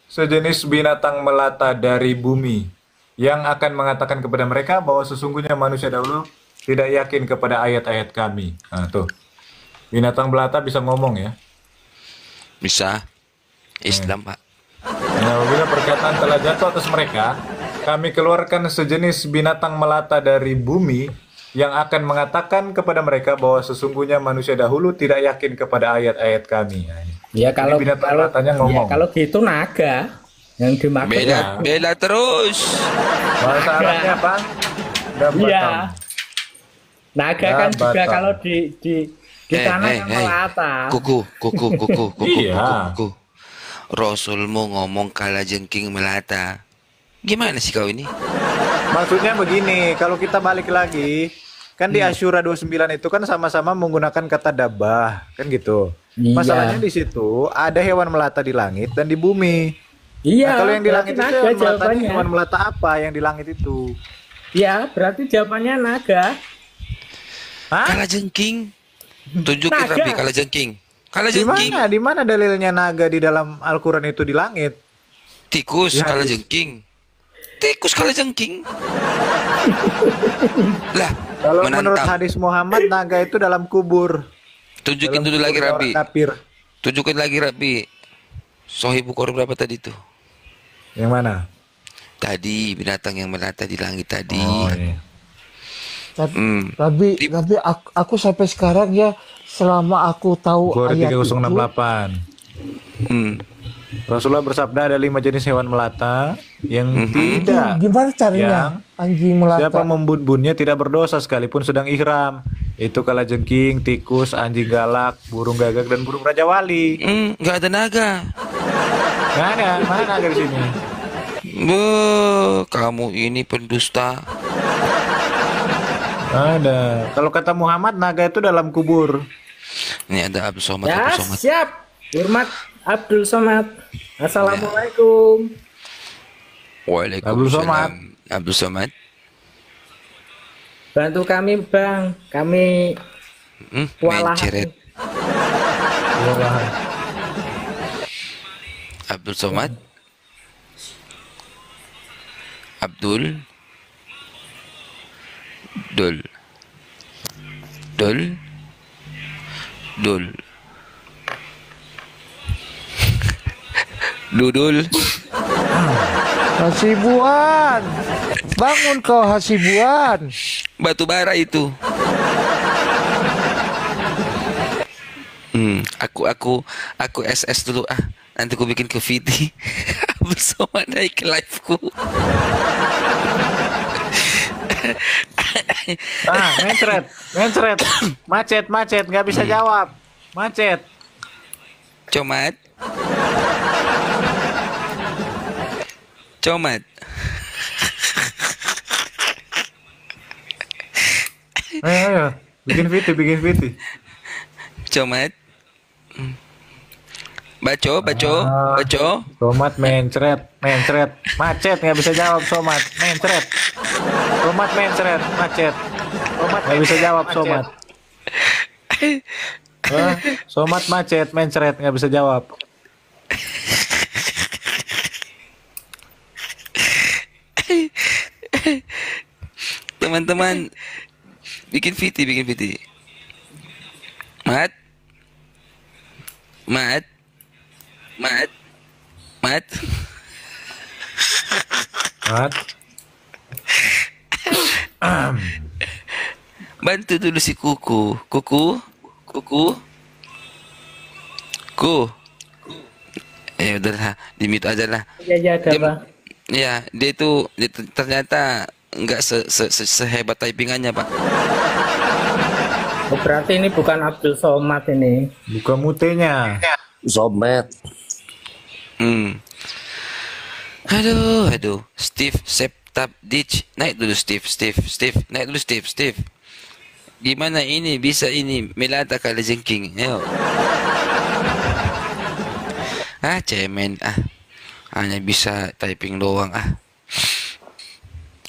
sejenis binatang melata dari bumi yang akan mengatakan kepada mereka bahwa sesungguhnya manusia dahulu tidak yakin kepada ayat-ayat kami. Nah, tuh. Binatang melata bisa ngomong ya. Bisa. Nih. Islam, Pak. Nah, apabila perkataan telah jatuh atas mereka, kami keluarkan sejenis binatang melata dari bumi yang akan mengatakan kepada mereka bahwa sesungguhnya manusia dahulu tidak yakin kepada ayat-ayat kami. Nah, ini. Ya Ini binatang melatanya ya ngomong. kalau gitu naga yang dimaksud Bela, itu. bela terus. Bahasa Arabnya apa? Dabatam. Iya. Naga kan juga Dabatam. kalau di tanah kan melata. Kuku. Iya. Kuku. Rasulmu ngomong kalajengking melata. Gimana sih kau ini? Maksudnya begini, kalau kita balik lagi, kan di Asyura 29 itu kan sama-sama menggunakan kata dabah, kan gitu. Iya. Masalahnya di situ ada hewan melata di langit dan di bumi. Iya. Nah, kalau yang di langit itu berarti hewan naga melata, jawabannya. hewan melata apa yang di langit itu? Ya, berarti jawabannya naga. Hah? Kalajengking. Tunjukin Naga. Rabi kalajengking. Di Kalajengking. mana? Di mana dalilnya naga di dalam Al-Quran itu di langit? Tikus Ya, kalajengking. Tikus kalajengking. Lah, Kalau menurut menantang. hadis Muhammad, naga itu dalam kubur. Tunjukin Dalam dulu lagi kuburnya Rabi. orang kafir. Tunjukin lagi Rabi. Sohih Bukhari berapa tadi tuh? Yang mana? Tadi binatang yang melata di langit tadi. Oh, iya. Tapi aku sampai sekarang ya, selama aku tahu Bukhari ayat itu, 3068. Hmm. Rasulullah bersabda ada 5 jenis hewan melata yang tidak. gimana caranya Yang anjing melata? Siapa membun-bunnya tidak berdosa sekalipun sedang ihram. Itu kalajengking, tikus, anjing galak, burung gagak dan burung raja wali. Nggak ada naga. Nggak ada, mana naga di sini? Kamu ini pendusta. Ada. Kalau kata Muhammad, naga itu dalam kubur. Ini ada Abdul Somad, Ya, Abdul Somad. siap. Hormat Abdul Somad. Assalamualaikum. Waalaikumsalam. Abdul Somad. Abdul Somad. Bantu kami, Bang. Kami kewalahan. Menceret. Abdul Somad. Abdul. Dul. Dul. Dul. Dudul. Hasibuan, bangun kau Hasibuan. Batu bara itu. Aku SS dulu ah. Nanti aku bikin ke Vidi. Bersama naik ke live-ku. Mencret. Macet, nggak bisa jawab. Macet. Comat. Comat. Ayo. Bikin VT. Comat. Baco. Somat mencret. Macet nggak bisa jawab somat. Mencret. Somat mencret. Macet. Somat nggak bisa jawab somat. Somat macet mencret nggak bisa jawab. Teman-teman, bikin VT. Mat. Bantu dulu si Kuku. Ya udahlah, di mute aja lah. Ya, ada, Bang. Ya, dia ternyata nggak sehebat typingannya, Pak. Oh, berarti ini bukan Abdul Somad ini. Buka mutenya. Zomet. Aduh. Steve Septap Ditch. Naik dulu Steve. Naik dulu Steve. Gimana ini bisa ini melata kalajengking? Ayo. Cemen hanya bisa typing doang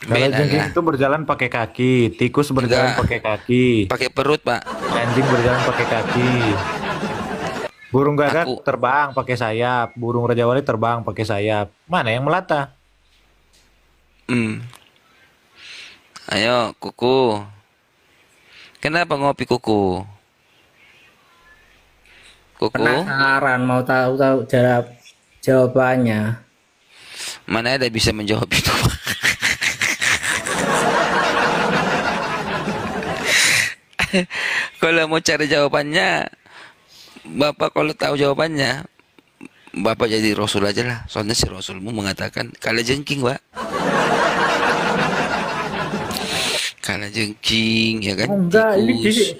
Kalajengking itu berjalan pakai kaki, tikus berjalan Enggak. pakai kaki, pakai perut, Pak. anjing berjalan pakai kaki. Burung gagak Aku. terbang pakai sayap, burung Raja Wali terbang pakai sayap. Mana yang melata? Hmm. Ayo, kuku. Kenapa ngopi kuku? Kuku, Penasaran mau tahu jawabannya. mana ada bisa menjawab itu? Kalau mau cari jawabannya, Bapak kalau tahu jawabannya, Bapak jadi Rasul aja lah. Soalnya si Rasulmu mengatakan, kala jengking, Pak. Kala jengking, ya kan? Oh, enggak, ini Tikus.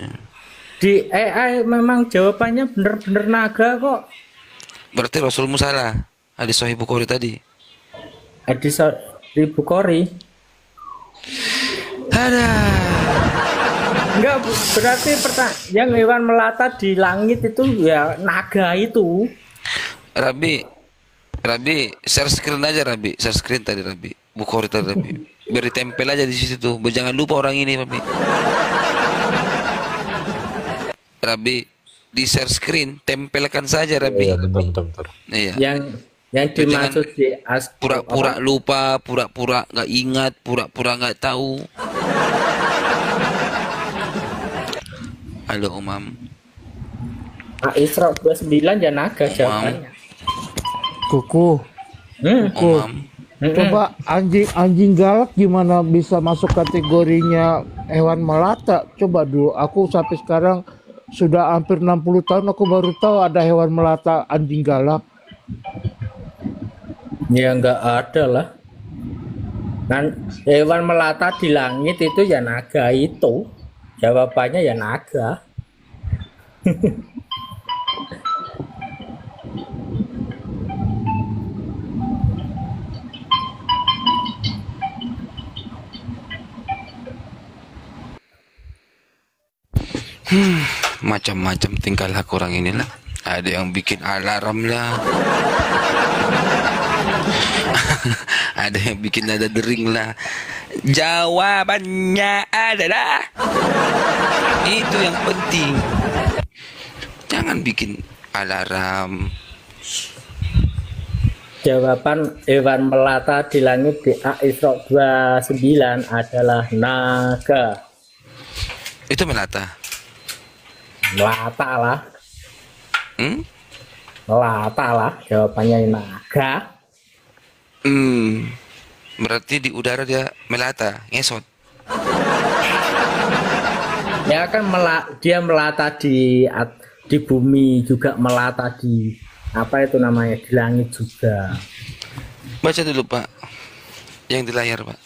di AI memang jawabannya bener-bener naga kok. Berarti Rasulmu salah. Hadis Sahih Bukhari tadi. Hadis Ribu Kori. Ada. Enggak, berarti yang hewan melata di langit itu ya naga itu. Rabi, share screen aja Rabi, share screen tadi Rabi, Bukhari tadi Rabi. Beri tempel aja di situ. Jangan lupa orang ini Rabi. Rabi, di share screen tempelkan saja Rabi. Bentar. Iya. Yang dimaksud di Pura-pura lupa, pura-pura nggak ingat, pura-pura nggak tahu. Halo Umam. Isra 29 ya naga jawabannya. Kuku. Umam. Coba anjing galak gimana bisa masuk kategorinya hewan melata? Coba dulu, aku sampai sekarang sudah hampir 60 tahun aku baru tahu ada hewan melata anjing galak. Ya enggak ada lah. Kan hewan melata di langit itu ya naga itu. Jawabannya ya naga. Macam-macam tingkah laku orang inilah. Ada yang bikin alarm lah. Ada yang bikin nada dering lah. Jawabannya adalah itu yang penting. Jangan bikin alarm. Jawaban hewan melata di langit di Isra 29 adalah naga. Itu melata. Melata lah. Hmm? Melata lah jawabannya naga. Berarti di udara dia melata, ngesot. Ya kan dia melata di bumi juga melata di apa itu namanya di langit juga. Baca dulu Pak, yang di layar Pak.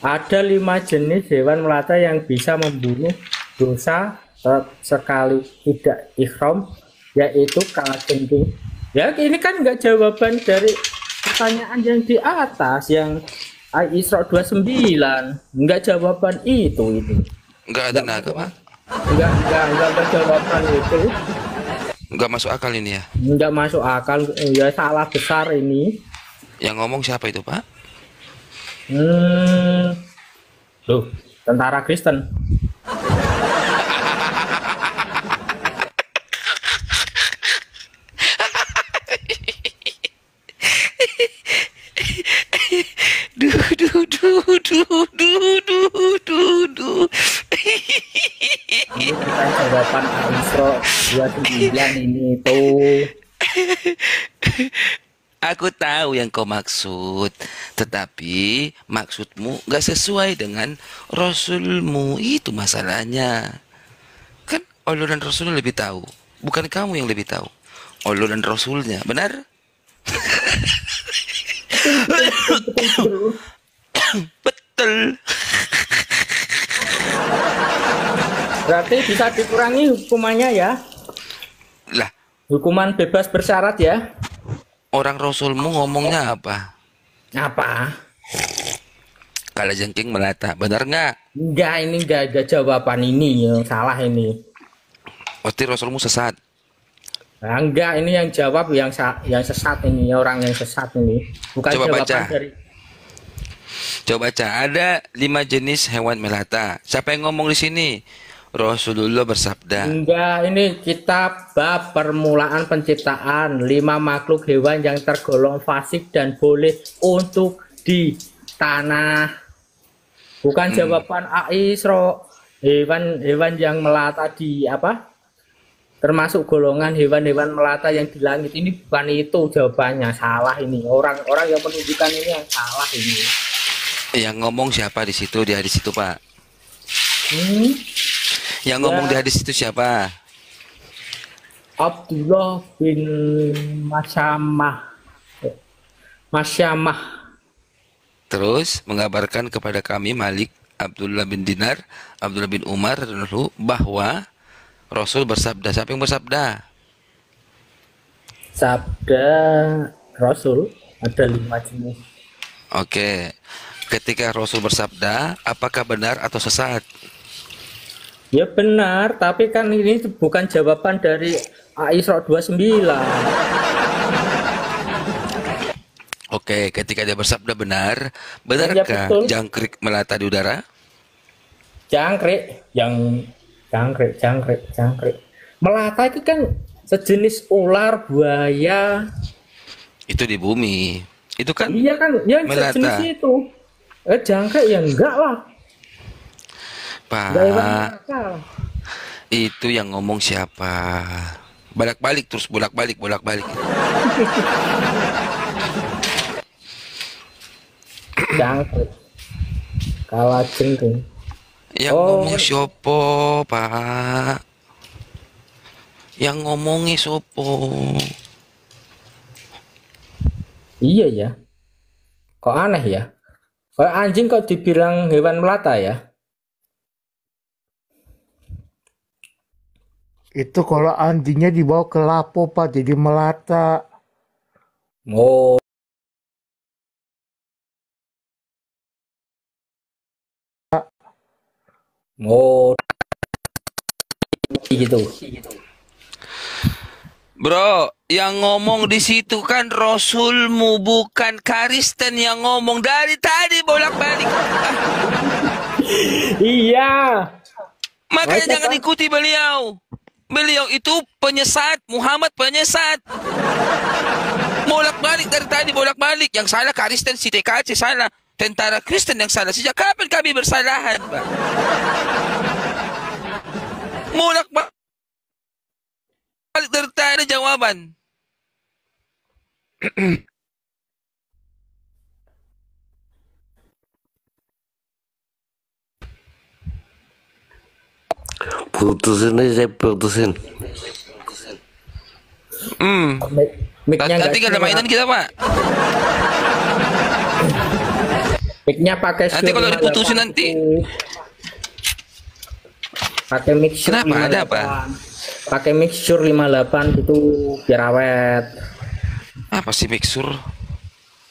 Ada 5 jenis hewan melata yang bisa membunuh dosa sekali tidak ihram, yaitu kalajengking. Ya ini kan enggak jawaban dari pertanyaan yang di atas yang Isra 29, enggak jawaban itu. Enggak ada naga Pak. Enggak ada jawaban itu. Enggak masuk akal ini ya. Enggak masuk akal, ya salah besar ini. Yang ngomong siapa itu Pak? Loh, tentara Kristen. Ini kita jawaban Isra 29 ini tuh. Aku tahu yang kau maksud, tetapi maksudmu gak sesuai dengan Rasulmu. Itu masalahnya. Kan Allah dan Rasulnya lebih tahu. Bukan kamu yang lebih tahu. Allah dan Rasulnya, benar? Betul. Berarti bisa dikurangi hukumannya ya. Lah, Hukuman bebas bersyarat ya. orang Rasulmu ngomongnya apa? Apa? Kalajengking melata, benar nggak? Enggak, ini enggak ada jawaban ini yang salah ini. Berarti Rasulmu sesat. Nah, enggak, ini yang jawab yang sesat ini, orang yang sesat ini. Bukan Coba jawaban baca. dari Coba baca, ada 5 jenis hewan melata. Siapa yang ngomong di sini? Rasulullah bersabda. Enggak, ini kitab bab permulaan penciptaan 5 makhluk hewan yang tergolong fasik dan boleh untuk di tanah. Bukan jawaban Isra. Hewan-hewan yang melata di apa? Termasuk golongan hewan-hewan melata yang di langit ini bukan itu jawabannya. Salah ini. Orang-orang yang menunjukkan ini yang salah ini. Yang ngomong siapa di situ? Di hadis itu, Pak. Hmm? Yang ngomong di hadis itu siapa? Abdullah bin Masyamah. Terus mengabarkan kepada kami Malik, Abdullah bin Dinar, Abdullah bin Umar bahwa Rasul bersabda. Siapa yang bersabda? Sabda Rasul ada 5 jenis. Oke. Ketika Rasul bersabda, apakah benar atau sesat? Ya benar, tapi kan ini bukan jawaban dari Isra 29. Oke, ketika dia bersabda benar, Ya benarkah betul. jangkrik melata di udara? Jangkrik, jangkrik. Melata itu kan sejenis ular, buaya. Itu di bumi. Itu kan Iya kan, yang melata. sejenis itu. Jangkrik ya enggak lah. Enggak hewan Pak, melata lah. itu yang ngomong siapa? Bolak-balik terus bolak-balik. Jangkrik. Kalah jengking. Yang ngomong siapa, Pak? Yang ngomongnya sopo? Iya ya. Kok aneh ya? Kayak anjing kok dibilang hewan melata ya? Itu kalau anjingnya dibawa ke Lapo, Pak, jadi melata. Oh, oh, gitu. Bro, yang ngomong di situ kan Rasulmu, bukan Kristen yang ngomong dari tadi bolak-balik. Iya. Makanya Masa, jangan Pak? ikuti beliau. Beliau itu penyesat, Muhammad penyesat. Bolak-balik dari tadi bolak-balik. Yang salah Kristen, si TKC salah. Tentara Kristen yang salah. Sejak kapan kami bersalahan, Pak? Bolak-balik dari tadi ada jawaban. Putusin aja, saya putusin. Mic-nya Nanti nggak gak ada mainan kita, Pak. Mic-nya pakai Nanti kalau diputusin nanti. Pakai mixture Kenapa? Ada apa? Pakai mixture 58 itu biar awet. Apa sih mixer?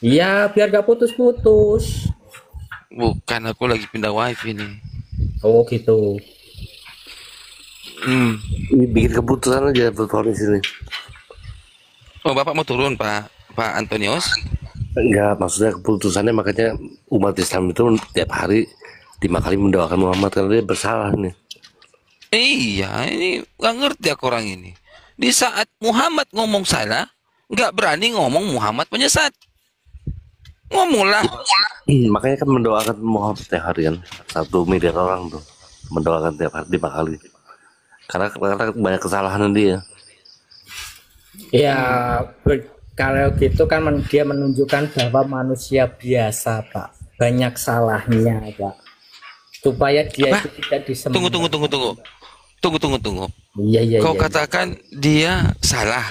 Iya, biar gak putus-putus. Bukan, aku lagi pindah wifi nih. Oh gitu. Ini bikin keputusan aja di sini. Oh, Bapak mau turun, Pak Antonius? Enggak, maksudnya keputusannya makanya umat Islam itu tiap hari 5 kali mendoakan Muhammad karena dia bersalah nih. Iya, ini gak ngerti aku orang ini. Di saat Muhammad ngomong salah, nggak berani ngomong Muhammad penyesat. Ngomonglah. Makanya kan mendoakan Muhammad tiap hari kan. 1 miliar orang tuh mendoakan tiap hari 5 kali. Karena banyak kesalahan dia. Ya, kalau gitu kan dia menunjukkan bahwa manusia biasa, Pak. Banyak salahnya, Pak. Supaya dia Apa? itu tidak disembah. Tunggu. Iya. Kau katakan dia salah.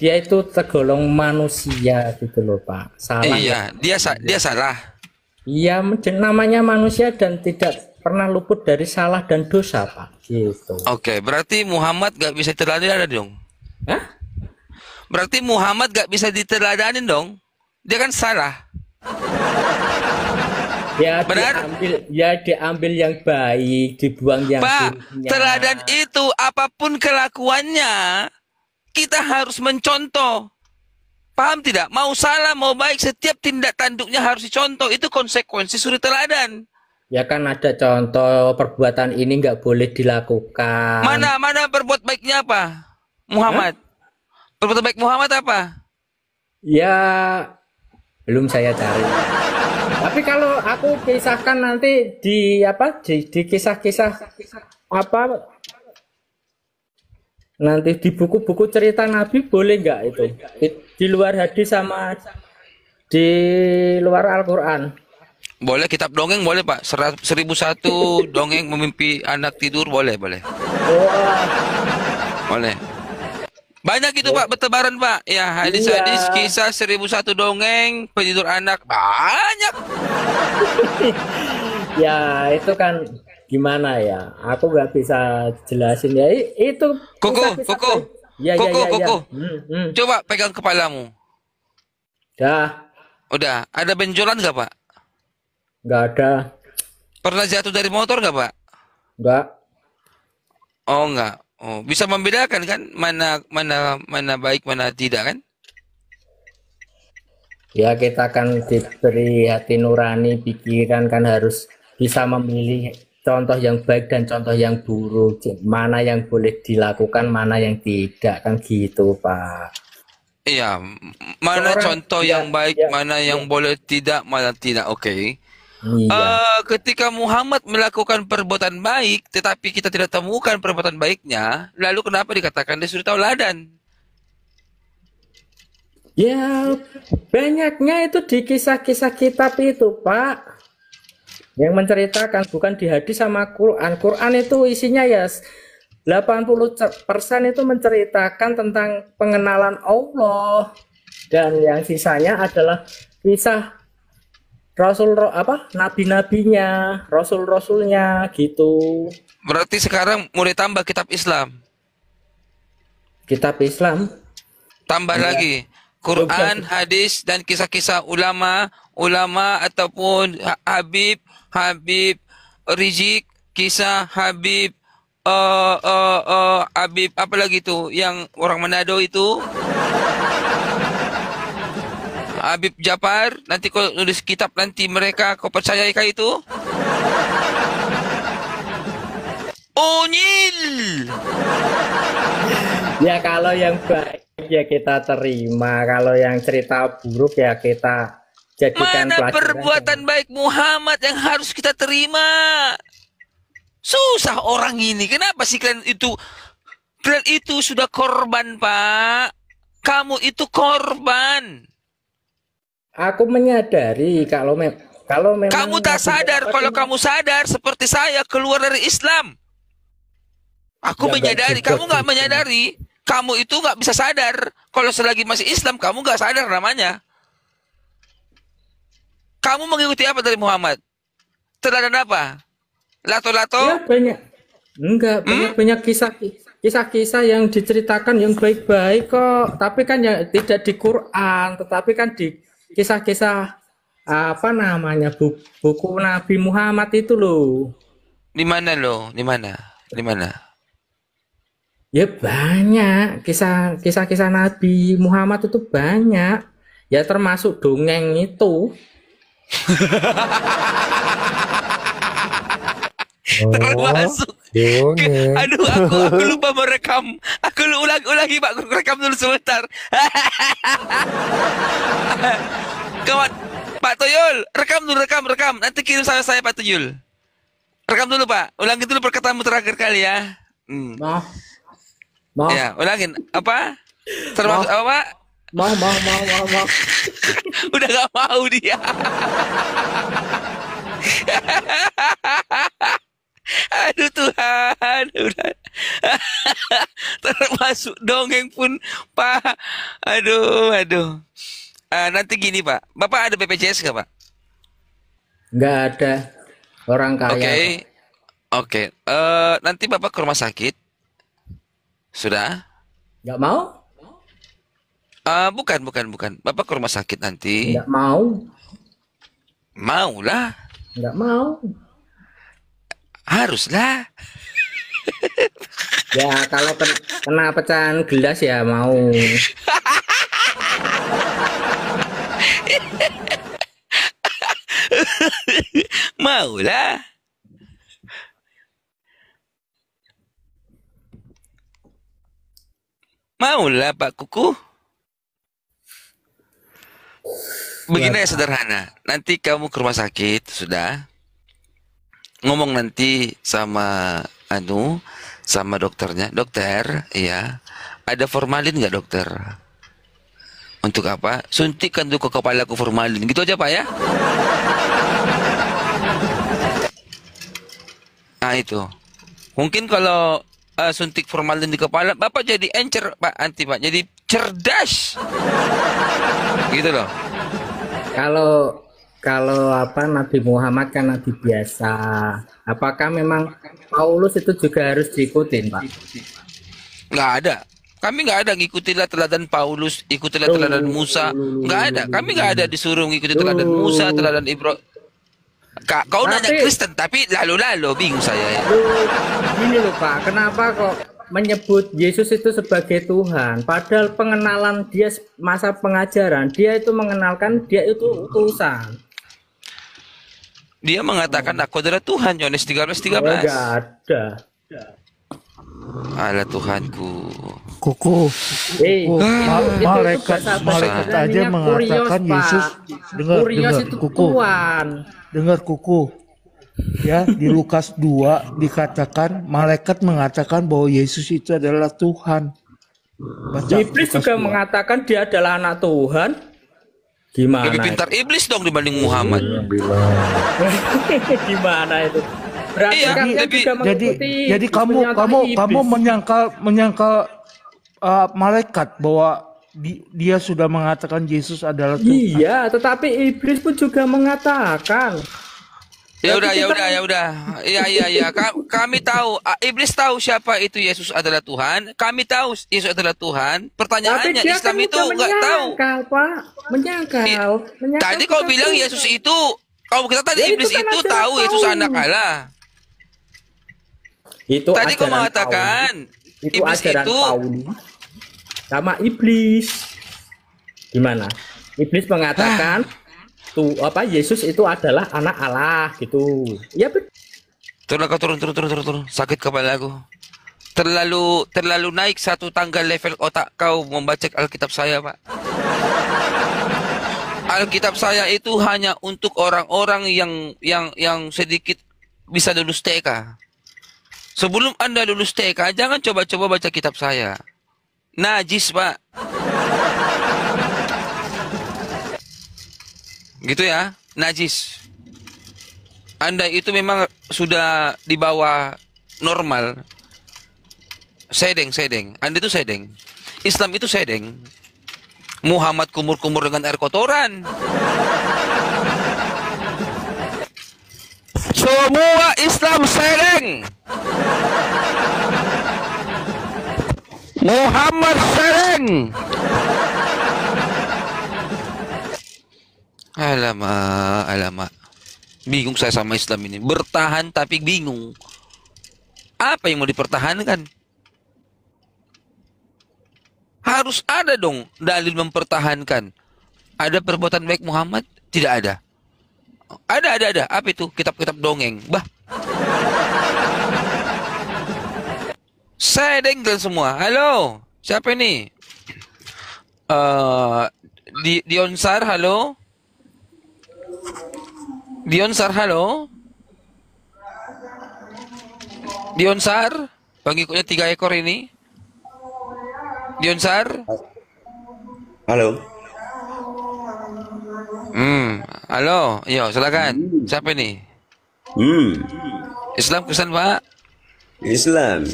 Dia itu tergolong manusia gitu loh, Pak. Salah. Iya, dia salah. Iya, namanya manusia dan tidak pernah luput dari salah dan dosa, Pak. Gitu. Oke, berarti Muhammad gak bisa diteladani dong. Hah? Berarti Muhammad gak bisa diteladani dong. Dia kan salah. Ya Benar? diambil yang baik, dibuang yang Pak, buruknya. teladan itu apapun kelakuannya, kita harus mencontoh. Paham tidak? Mau salah, mau baik, setiap tindak tanduknya harus dicontoh. Itu konsekuensi suri teladan. Ya kan ada contoh perbuatan ini nggak boleh dilakukan. Mana berbuat baiknya apa? Muhammad. Berbuat baik Muhammad apa? Ya belum saya cari. Tapi kalau aku kisahkan nanti di apa di kisah-kisah apa nanti di buku-buku cerita Nabi boleh nggak itu? Di luar hadis sama di luar Al-Qur'an. Boleh kitab dongeng boleh Pak. 1001 dongeng memimpi anak tidur boleh. Wah, Boleh. Banyak itu Pak bertebaran Pak. Ya hadis-hadis Iya. kisah 1001 dongeng pentidur anak banyak. ya itu kan gimana ya? Aku nggak bisa jelasin ya. Itu Koko. Ya. Koko. Hmm. Coba pegang kepalamu. Dah, Udah, ada benjolan nggak Pak? nggak ada, Pernah jatuh dari motor nggak Pak? nggak. Oh nggak. Oh, bisa membedakan kan mana baik mana tidak kan? Ya kita kan diberi hati nurani, pikiran kan harus bisa memilih contoh yang baik dan contoh yang buruk. Mana yang boleh dilakukan, mana yang tidak kan gitu, Pak. Iya, mana Seorang- contoh ya, yang baik, ya, mana yang boleh tidak, mana tidak. Oke. Iya. Ketika Muhammad melakukan perbuatan baik, tetapi kita tidak temukan perbuatan baiknya, lalu kenapa dikatakan dia suri tauladan? Ya banyaknya itu di kisah-kisah kitab itu, Pak. Yang menceritakan bukan di hadis sama Quran. Quran itu isinya ya 80% itu menceritakan tentang pengenalan Allah dan yang sisanya adalah kisah nabi-nabinya, rasul-rasulnya gitu. Berarti sekarang mulai tambah kitab Islam. Kitab Islam Tambah lagi Quran, hadis dan kisah-kisah ulama ataupun Habib Rizik, kisah Habib Habib apa lagi tuh yang orang Manado itu? Habib Japar, nanti kau nulis kitab nanti mereka kau percayai kah itu? Unyil. ya kalau yang baik ya kita terima, kalau yang cerita buruk ya kita jadikan Mana pelajaran. perbuatan baik Muhammad yang harus kita terima? Susah orang ini. Kenapa sih kalian itu? Kalian itu sudah korban, Pak. Kamu itu korban. Aku menyadari kalau memang Kamu tak sadar. Kalau kamu sadar seperti saya keluar dari Islam. Aku Ya, menyadari. nggak juga Kamu nggak gitu. menyadari. Kamu itu nggak bisa sadar. Kalau selagi masih Islam, kamu nggak sadar namanya. Kamu mengikuti apa dari Muhammad? Teladan apa? Lato-lato? Ya banyak. Enggak, banyak kisah-kisah yang diceritakan yang baik-baik kok. Tapi kan yang tidak di Quran, tetapi kan di kisah-kisah apa namanya buku Nabi Muhammad itu loh. Di mana lo? Di mana? Di mana? Ya banyak kisah-kisah Nabi Muhammad itu banyak. Ya termasuk dongeng itu. Termasuk. Dongeng. Aduh, aku lupa merekam. Aku ulangi Pak, aku rekam dulu sebentar. Kawan, Pak Tuyul, rekam dulu, rekam. Nanti kirim saya Pak Tuyul. Rekam dulu Pak, ulangi dulu perkataanmu terakhir kali ya. Mau Ya, ulangin. Apa? Termasuk apa Pak? mau. Udah gak mau dia. Aduh Tuhan, udah. Termasuk dongeng pun Pak. Aduh. Nanti gini Pak, Bapak ada BPJS nggak Pak? Nggak ada orang kaya. Oke. Nanti Bapak ke rumah sakit. Sudah? Nggak mau? Bukan. Bapak ke rumah sakit nanti. Nggak mau. Maulah. Nggak mau. Haruslah. Ya kalau kena pecahan gelas ya mau. Maulah. Maulah Pak Kuku. Begini ya sederhana. Nanti kamu ke rumah sakit sudah. Ngomong nanti sama sama dokternya. Dokter, ya. Ada formalin nggak dokter? Untuk apa? Suntikan tuh ke kepalaku formalin. Gitu aja Pak ya. Nah itu. Mungkin kalau suntik formalin di kepala, Bapak jadi encer Pak, Pak. Jadi cerdas. Gitu loh. Kalau apa Nabi Muhammad kan nabi biasa. Apakah memang Paulus itu juga harus diikutin, Pak? Nggak ada. Kami nggak ada ngikutilah teladan Paulus, ikutilah teladan Musa. Nggak ada. Kami nggak ada disuruh ngikuti teladan Musa, teladan Ibrahim. Kau nanya Kristen, tapi lalu-lalu bingung saya ya. Gini loh Pak, kenapa kok menyebut Yesus itu sebagai Tuhan? Padahal pengenalan dia masa pengajaran, dia itu mengenalkan dia itu utusan. Dia mengatakan aku adalah Tuhan, Yohanes 13:13. Enggak ada. Alah Tuhanku. Kuku, Itu malaikat bahasa aja mengatakan kurios, Yesus. Pak. Dengar Kurios itu Kuku, Tuhan. dengar Kuku. Ya, di Lukas 2 dikatakan malaikat mengatakan bahwa Yesus itu adalah Tuhan. Baca Iblis Lukas juga 2. mengatakan dia adalah anak Tuhan. Gimana? Lebih pintar iblis dong dibanding Muhammad. Gimana itu? Berarti Iya, kalian lebih- juga mengikuti Jadi kamu iblis. menyangkal malaikat bahwa dia sudah mengatakan Yesus adalah Tuhan. Iya, tetapi iblis pun juga mengatakan. Ya udah. Iya. Kami tahu, iblis tahu siapa itu Yesus adalah Tuhan. Kami tahu Yesus adalah Tuhan. Tapi Pertanyaannya dia Islam kan itu udah nggak tahu. menyangkal, Pak. Menyangkal. Tadi kau bilang Yesus itu, kau kita tadi Ya, itu iblis kan itu ajaran tahu Yesus Paulus. anak Allah. Itu Tadi kau ajaran mengatakan Paulus. Itu iblis ajaran itu Paulus sama iblis. Gimana? Iblis mengatakan tuh apa Yesus itu adalah anak Allah gitu. Ya betul. turun. Sakit kepala aku. Terlalu naik satu tangga level otak kau membaca Alkitab saya, Pak. Alkitab saya itu hanya untuk orang-orang yang sedikit bisa lulus TK. Sebelum Anda lulus TK, jangan coba-coba baca kitab saya. Najis, Pak. Gitu ya, najis. Anda itu memang sudah di bawah normal. Sedeng. Anda itu sedeng. Islam itu sedeng. Muhammad kumur-kumur dengan air kotoran. Semua Islam sedeng. Muhammad sedeng. Alamak. Bingung saya sama Islam ini. Bertahan tapi bingung. Apa yang mau dipertahankan? Harus ada dong dalil mempertahankan. Ada perbuatan baik Muhammad? Tidak ada. Ada. Apa itu? Kitab-kitab dongeng. Bah. Saya dengkel semua. Halo. Siapa ini? Dionsar, halo? Dionsar, halo? Dionsar? Pengikutnya 3 ekor ini? Dionsar? Halo. Halo. Yo, silakan. Siapa ini? Islam Kristen, Pak? Islam.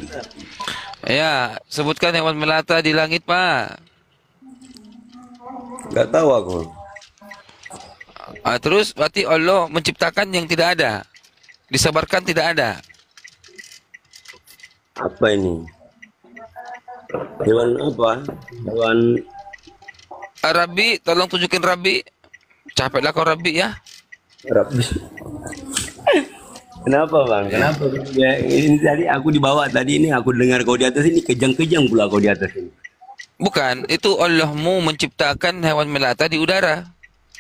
Ya, sebutkan hewan melata di langit, Pak. Gak tahu aku. Terus berarti Allah menciptakan yang tidak ada. Disabarkan tidak ada. Apa ini? Hewan apa? Hewan Rabbi, tolong tunjukin Rabbi. Capeklah kau Rabbi ya. Rabbi. Kenapa bang? Kenapa? Ya, ini tadi aku dibawa tadi ini aku dengar kau di atas ini kejang-kejang pula kau di atas ini. Bukan, itu Allahmu menciptakan hewan melata di udara.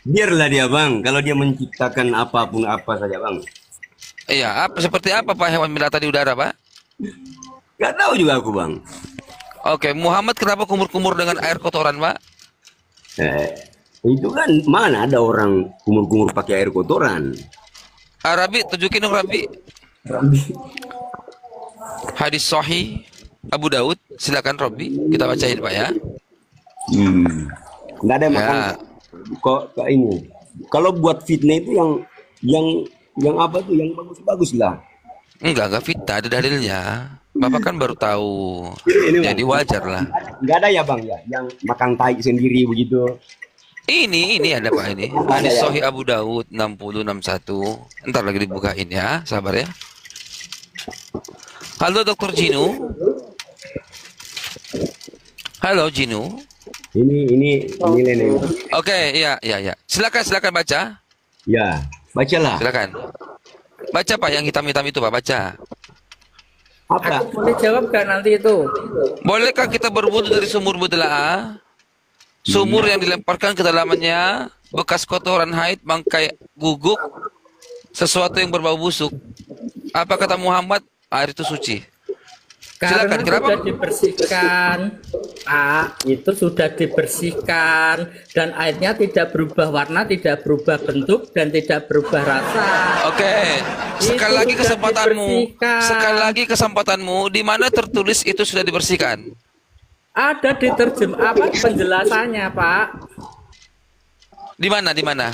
Biarlah dia bang. Kalau dia menciptakan apapun apa saja bang. Iya, seperti apa Pak hewan melata di udara, Pak? Gak tahu juga aku bang. Oke, Muhammad kenapa kumur-kumur dengan air kotoran, Pak? Eh, itu kan mana ada orang kumur-kumur pakai air kotoran. Rabi, tunjukin dong Rabi. Hadis Sahih Abu Daud, silakan Robi, kita bacain Pak ya. Nggak ada yang makan. Ya. Kok ini? Kalau buat fitnah itu yang apa tuh? Yang bagus-bagus lah. Enggak fitnah, ada dalilnya. Bapak kan baru tahu. Jadi wajar lah. Nggak ada ya bang ya, yang makan tai sendiri begitu. Ini ada Pak ini. Hadis Sahih Abu Daud 6061. Ntar lagi dibukain ya, sabar ya. Halo Dokter Jinu. Halo Jinu. Ini Lene. Oke, iya. Silakan baca. Ya, bacalah. Silakan. Baca Pak yang hitam-hitam itu Pak, baca. Apa? Aku boleh jawab gak nanti itu? Bolehkah kita berwudu dari sumur budela'a? Sumur yang dilemparkan ke dalamnya bekas kotoran haid, bangkai guguk, sesuatu yang berbau busuk. Apa kata Muhammad? Air itu suci. Karena Silakan, kenapa? sudah dibersihkan, Pak, itu sudah dibersihkan dan airnya tidak berubah warna, tidak berubah bentuk dan tidak berubah rasa. Oke, sekali Itu lagi sudah kesempatanmu. dibersihkan. Sekali lagi kesempatanmu. Di mana tertulis itu sudah dibersihkan? Ada di penjelasannya, Pak. Di mana? Di mana?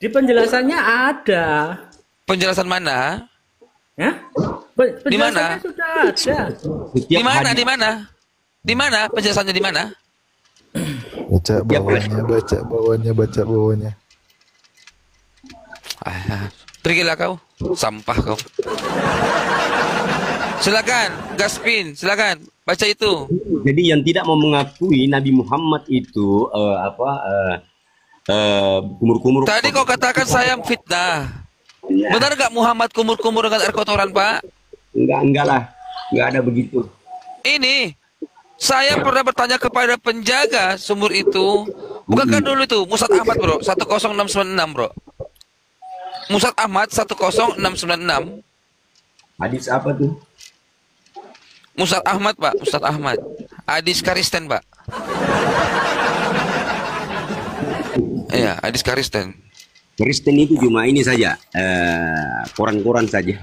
Di penjelasannya ada. Penjelasan mana? Ya? Di mana? Penjelasannya sudah ada. Di mana? Di mana? Di mana? Penjelasannya di mana? Baca bawahnya. Pergilah kau, sampah kau. Silakan, Gaspin, silakan baca itu. Jadi yang tidak mau mengakui Nabi Muhammad itu kumur-kumur. Tadi kau katakan saya fitnah. Benar nggak Muhammad kumur-kumur dengan air kotoran, Pak? Enggak lah, enggak ada begitu. Ini saya pernah bertanya kepada penjaga sumur itu. Bukankah dulu itu Musad Ahmad, Bro, 10696, Bro. Musad Ahmad 10696. Hadis apa tuh? Musad Ahmad, Pak, Musad Ahmad. Hadis Karisten, Pak. Iya, hadis Karisten. Kristen itu cuma ini saja, koran-koran saja.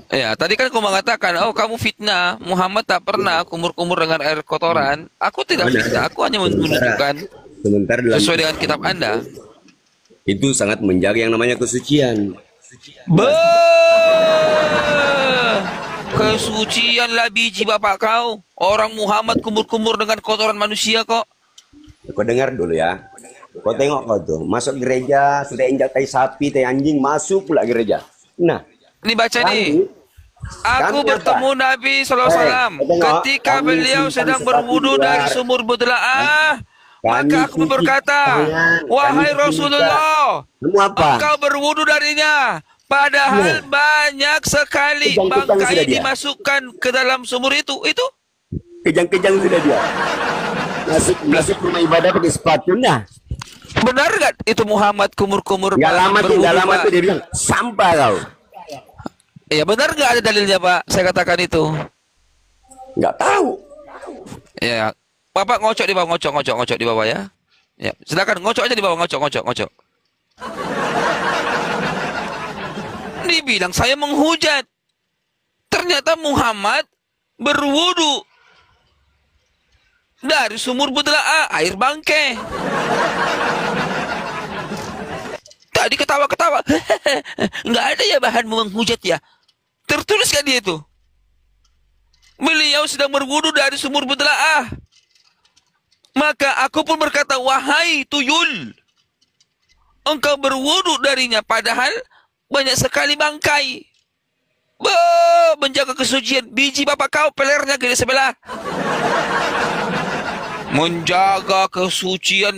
Ya, tadi kan kau mengatakan, oh kamu fitnah, Muhammad tak pernah kumur-kumur dengan air kotoran. Aku tidak fitnah, aku hanya menunjukkan Sementara dalam sesuai dengan kitab Anda. itu sangat menjaga yang namanya kesucian. Kesucian lah biji bapak kau. Orang Muhammad kumur-kumur dengan kotoran manusia kok. Kau dengar dulu ya. Kau tengok kau tuh, masuk gereja, sudah injak tai sapi, tai anjing, masuk pula gereja. Nah, Ini baca nih. Aku kami bertemu apa? Nabi SAW ketika kami beliau simpan sedang seperti berwudu luar. dari sumur Budla'ah. Maka Kami aku berkata, simpan, wahai kami Rasulullah, Kamu apa? engkau berwudu darinya. Padahal banyak sekali Kejang-kejang bangkai sudah dia. dimasukkan ke dalam sumur itu. Itu Kejang-kejang sudah dia. Masuk rumah ibadah pakai sepatu. Nah, benar nggak itu Muhammad kumur-kumur nggak Pak, lama tuh, berwudu, nggak lama Pak? tuh dia bilang sampah kau. Iya benar nggak ada dalilnya Pak? Saya katakan itu. Nggak tahu. Ya, Bapak ngocok di bawah, ngocok di bawah ya. Ya, silakan ngocok aja di bawah, ngocok. Dibilang saya menghujat. Ternyata Muhammad berwudu dari sumur Budla'ah, air bangke. Tadi ketawa-ketawa. Nggak ada ya bahan menghujat ya. Tertulis kan dia itu? Beliau sedang berwudu dari sumur Budla'ah. Maka aku pun berkata, wahai tuyul, engkau berwudu darinya padahal banyak sekali bangkai. Menjaga kesucian. Biji bapak kau pelernya ke sebelah. Menjaga kesucian.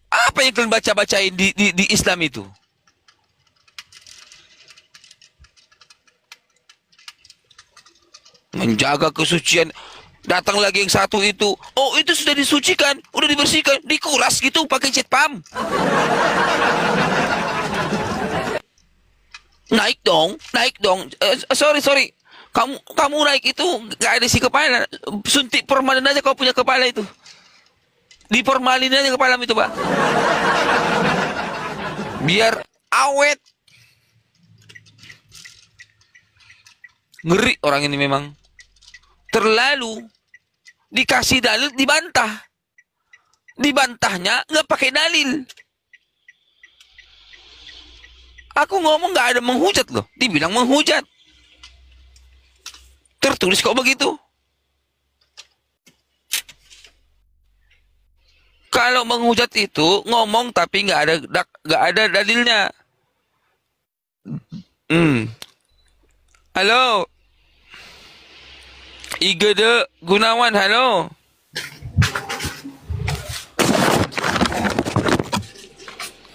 Apa yang kalian baca-bacain di Islam itu? Menjaga kesucian. Datang lagi yang satu itu. Oh, itu sudah disucikan, udah dibersihkan, dikuras gitu pakai jet pump. Naik dong, naik dong. Sorry. Kamu naik itu gak ada si kepala. Suntik formalin aja kau punya kepala itu. Diformalin aja kepalamu itu, Pak. Biar awet. Ngeri orang ini memang. Terlalu. Dikasih dalil, dibantah. Dibantahnya nggak pakai dalil. Aku ngomong nggak ada menghujat loh. Dibilang menghujat. Tertulis kok begitu. Kalau menghujat itu ngomong tapi nggak ada dalilnya. Halo. Igede Gunawan, halo.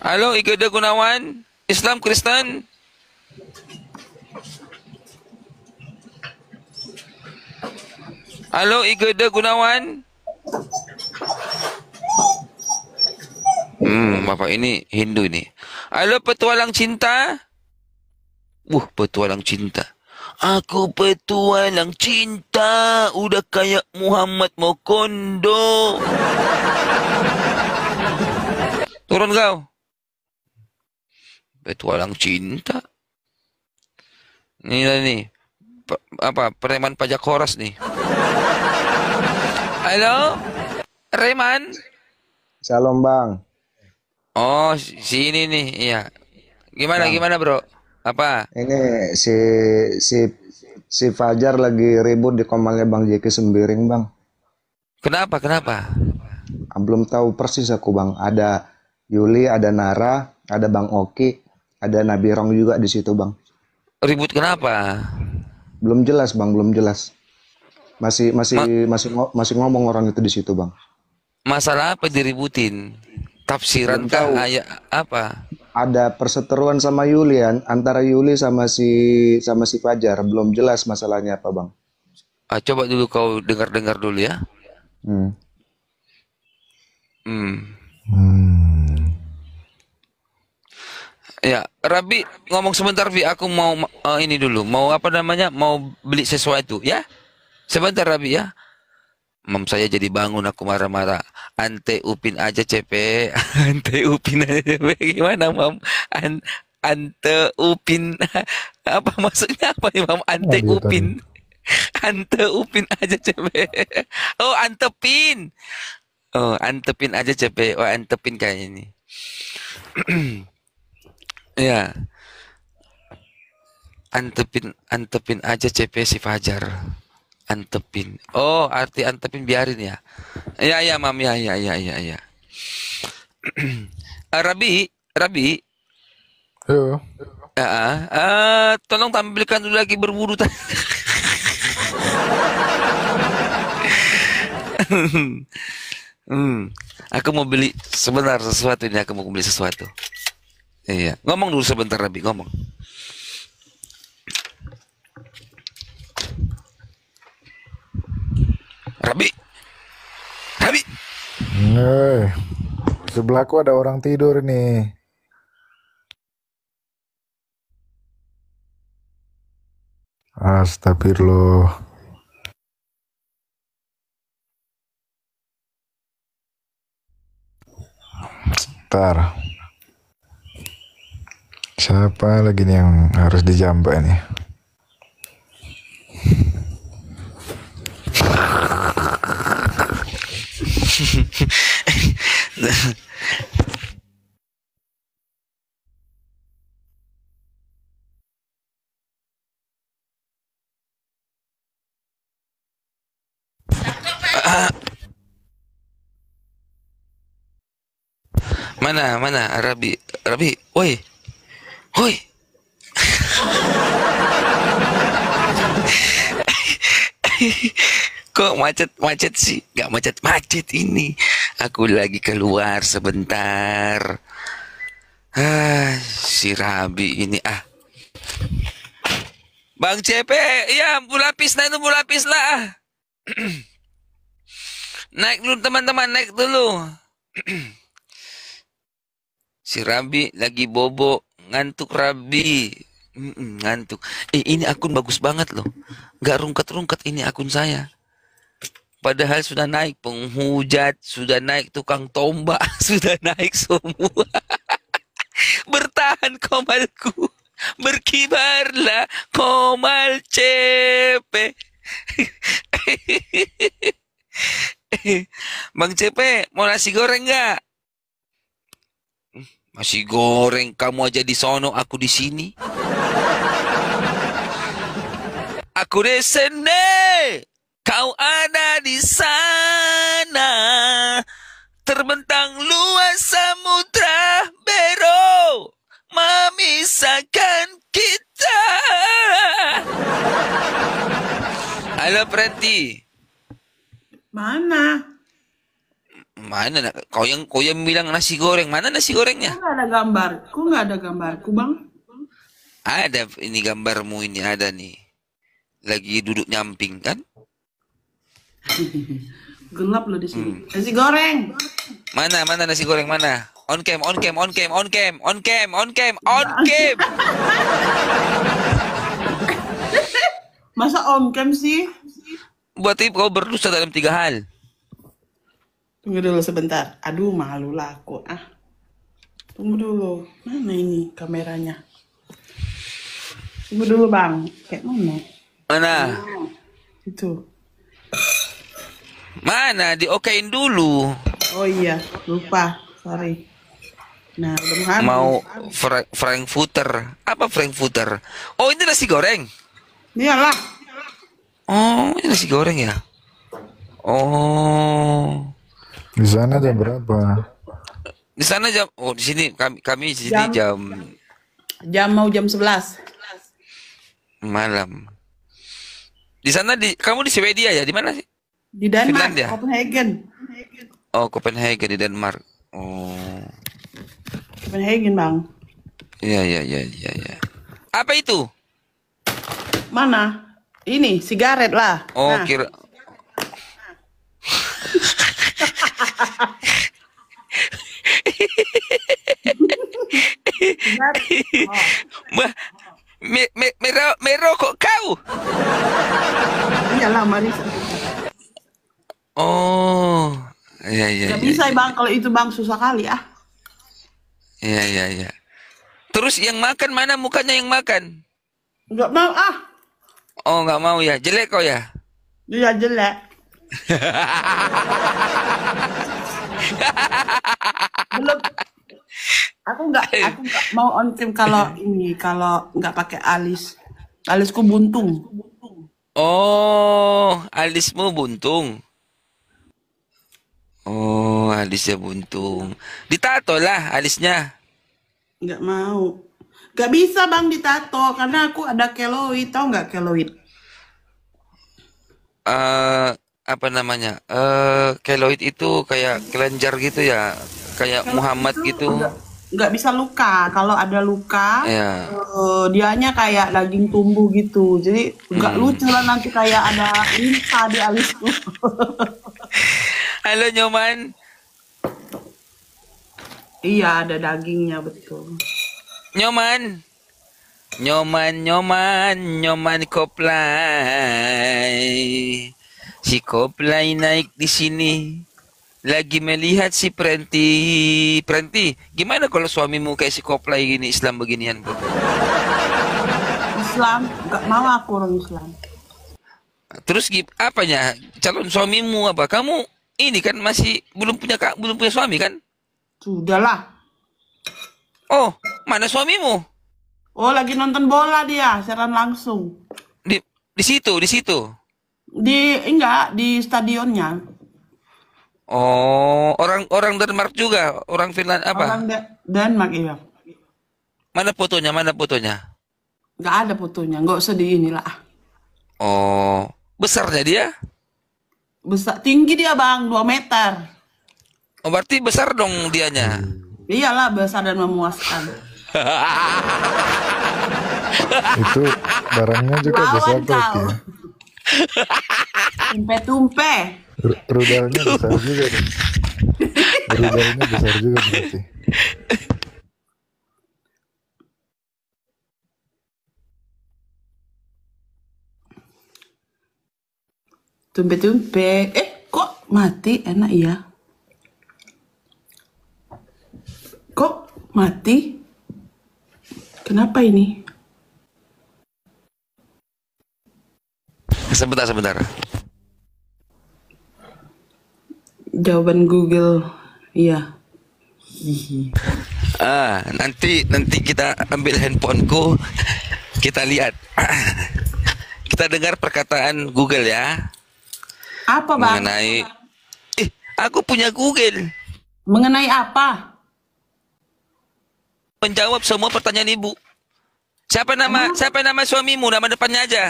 Halo, Igede Gunawan. Islam Kristen. Halo, Igede Gunawan. Bapak ini Hindu ini. Halo, petualang cinta. Petualang cinta. Aku petualang cinta, udah kayak Muhammad Mokondo. Turun kau. Petualang cinta. Nih. Preman pajak horas nih. Halo? Reman? Shalom Bang. Oh, si ini nih, iya. Gimana bro? Apa? Ini si Fajar lagi ribut di komangnya Bang Jeki Sembiring Bang. Kenapa? Belum tahu persis aku Bang. Ada Yuli, ada Nara, ada Bang Oki, ada Nabirong juga di situ Bang. Ribut kenapa? Belum jelas Bang, belum jelas. Masih ngomong orang itu di situ Bang. Masalah apa diributin? Tafsiran kah ayat apa? Ada perseteruan sama Yulian, antara Yuli sama si Fajar. Belum jelas masalahnya apa Bang. Coba dulu kau dengar dulu ya. Ya, Rabi ngomong sebentar Vi, aku mau ini dulu, mau apa namanya, mau beli sesuatu ya. Sebentar Rabi ya. Mam saya jadi bangun aku marah-marah. Ante upin aja CP. Ante upin aja CP. Gimana Mam? Ante upin. Apa maksudnya apa nih Mam? Ante upin. Ante upin aja CP. Oh, antepin. Oh, antepin aja CP. Oh, antepin kayaknya ini. Ya. Antepin aja CP si Fajar. Antepin. Oh, arti antepin biarin ya. Ya, Mam. Ya. Rabi. Yo. Tolong tampilkan dulu lagi berburu. Aku mau beli sebentar sesuatu ini. Aku mau beli sesuatu. Iya. Ngomong dulu sebentar Rabi. Ngomong. Rabi. Sebelahku ada orang tidur nih. Astagfirullah. Ntar. Siapa lagi nih yang harus dijambak nih? Mana Rabi, woi. Kok macet sih? Gak macet ini. Aku lagi keluar sebentar. Si Rabi ini Bang CP, ya bulapis lah. Naik dulu teman-teman, naik dulu. Si Rabi lagi bobo, ngantuk Rabi. Ngantuk. Ini akun bagus banget loh. Gak rungkat-rungkat ini akun saya. Padahal sudah naik penghujat, sudah naik tukang tombak, sudah naik semua. Bertahan komalku, berkibarlah komal cepe. Bang Cepe, mau nasi goreng nggak? Nasi goreng, kamu aja di sono, aku di sini. Aku di sini, kau ada di sana. Terbentang luas samudra Bero memisahkan kita. Halo Prenti. Mana? Mana kau yang bilang nasi goreng? Mana nasi gorengnya? Kok nggak ada gambar? Kok nggak ada gambarku, Bang? Ada ini gambarmu ini ada nih. Lagi duduk nyamping kan? Gelap loh di sini. Nasi goreng. Mana nasi goreng mana? On cam. Masa on cam sih? Buat itu kau berdosa dalam 3 hal. Tunggu dulu sebentar. Aduh, malu lah aku. Tunggu dulu. Mana ini kameranya? Tunggu dulu, Bang. Kayak mana? Mana? Itu. Mana? Diokein dulu. Oh iya, lupa. Sorry. Nah, udah habis. Mau Frankfurter. Apa Frankfurter? Oh, ini nasi goreng. Iyalah. Oh, ini nasi goreng ya? Oh. Di sana jam berapa? Di sana jam, oh di sini kami di sini Jam 11. Malam. Di sana kamu di Swedia ya? Di mana sih? Di Denmark, Finlandia? Copenhagen. Oh, Copenhagen di Denmark. Oh. Copenhagen, Bang. Iya. Apa itu? Mana? Ini sigaret lah. Oh, Nah. kira. Merokok kau? Iyalah, Marisa. Oh, iya. Gak bisa, Bang. Kalau itu, Bang, susah kali ah. Iya. Terus yang makan mana mukanya yang makan? Nggak mau ah. Oh, nggak mau ya. Jelek kau ya? Iya, jelek. Belum. Aku nggak mau on cam kalau nggak pakai alis. Alisku buntung. Oh, alismu buntung. Oh, alisnya buntung. Ditato lah alisnya. Nggak mau. Nggak bisa, Bang, ditato karena aku ada keloid. Tahu nggak keloid? Apa namanya? Keloid itu kayak kelenjar gitu ya, kayak Keloid Muhammad itu gitu. nggak bisa luka. Kalau ada luka, Ya. dianya kayak daging tumbuh gitu. Jadi nggak lucu lah nanti kayak ada lintah di alisku. Halo Nyoman. Iya, ada dagingnya betul. Nyoman Koplay. Si Koplay naik di sini. Lagi melihat si Prenti, gimana kalau suamimu kayak si Koplay gini, Islam beginian, bro? Islam, nggak mau aku orang Islam. Terus apanya? Calon suamimu apa? Kamu ini kan masih belum punya suami kan? Sudahlah. Oh, mana suamimu? Oh, lagi nonton bola dia, siaran langsung. Di situ. Enggak, di stadionnya. Oh, orang Denmark juga, orang Finland apa? Orang Denmark, iya. Mana fotonya? Nggak ada fotonya, nggak usah di inilah. Oh, besarnya dia? Besar, tinggi dia, Bang, 2 meter. Oh, berarti besar dong dianya. Iyalah, besar dan memuaskan. Itu barangnya juga bisa Lawan berarti kau. ya. Tumpe-tumpe. Rudalnya besar juga nih. Rudalnya besar juga berarti. Tumpe-tumpe. Kok mati? Enak ya? Kok mati? Kenapa ini? Sebentar. Jawaban Google. Iya. Hihi. Nanti kita ambil handphoneku, kita lihat. Kita dengar perkataan Google ya. Apa, Bang? Mengenai aku punya Google. Mengenai apa? Menjawab semua pertanyaan Ibu. Siapa nama suamimu? Nama depannya aja.